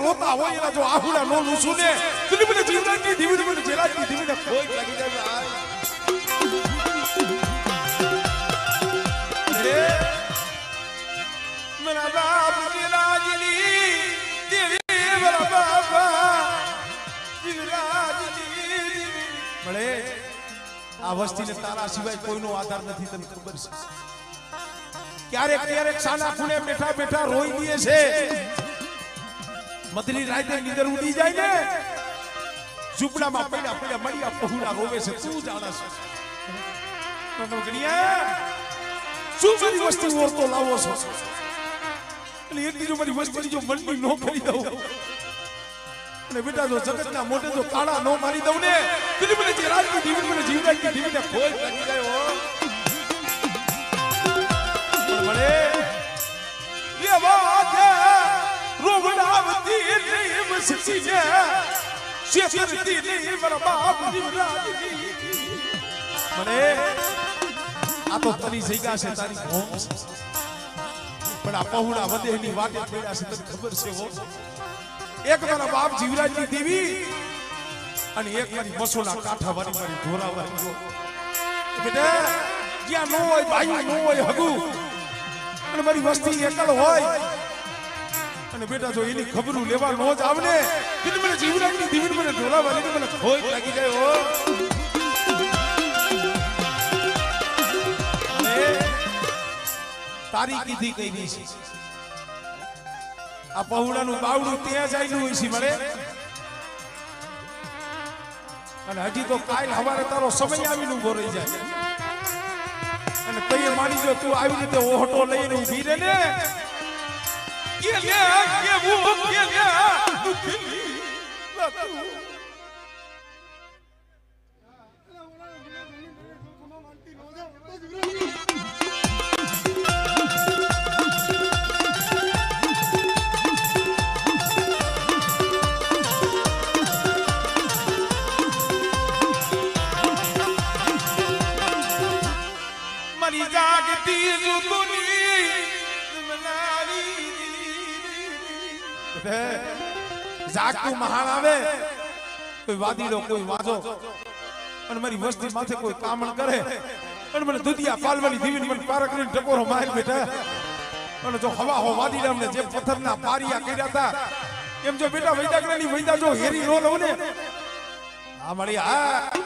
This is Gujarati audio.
રોતા હોય એના જો આહુડા નો લૂસું ને તું મને જીવરાજની ધીમી મને જેરાજની ધીમીને કોઈ લાગી જાય मेरा बाप विराजनी देवी मेरा बाबा विराजनी बड़े આ વસ્તીને તારા સિવાય કોઈનો આધાર નથી તને ખબર છે ક્યારેક ક્યારેક સાના ખૂણે બેઠા બેઠા રોઈ દે છે મધરી રાતે નીંદર ઉડી જાય ને ઝૂંપડામાં પડ્યા પડ્યા મળ્યા પहुડા રોવે છે તું જાણસ નોકરીયા શું બધી વસ્તી ઓરતો લાવો છો એટલે એક દીજો મારી વસ્તી જો મનની નો કરી દઉં અને બેટા જો જગતના મોઢે જો કાળા નો મારી દઉં ને તું મને જે રાજની દીવી મને જીવરાજની દીવીને ખોજ લાગી જાય હો પણ મળે એ વાત રોવડાવતી નહીં મસ્તી છે શેતરતી નહીં મારા બાપ જીવરાજની મને આ તો તારી જગ્યા છે તારી હોમ પણ આ પहुડા વધેની વાટે પડ્યા છે તને ખબર છે હો એક મારા બાપ જીવરાજની દેવી અને એક મારી બસોના કાંઠા વાળી મારી ધોરા વાળી બેટા જ્યાં નો હોય ભાઈ નો હોય હગુ અને મારી વસ્તી એકલ હોય અને બેટા જો એની ખબરું લેવા નો જ આવને એટલે મને જીવરાજની દેવી મને ધોરા વાળી મને ખોજ લાગી જાય હો તારી કીધી કઈ દી છે આ પहुડાનું બાવડું ત્યાં જાયલું હોય છે મળે અને હજી તો કાલ હવારે તારો સમય આવીને ઉભો રહી જાય અને તઈએ માની જો તું આવી રીતે ઓહટો લઈને ઊભી રહે ને કે લે કે હું કે લે દુખી જાગતું મહાન આવે કોઈ વાદીડો કોઈ વાજો અને મારી વસ્તી માથે કોઈ કામણ કરે અને મને દુધિયા પાલવાની દીવીને મને પારકની ટકોરો માર બેઠા અને જો હવા હો વાદીડા અમને જે પથ્થરના પારિયા કર્યા હતા એમ જો બેટા વૈદાગ્રની વૈદા જો હેરી નો લઉં ને આ મળી આ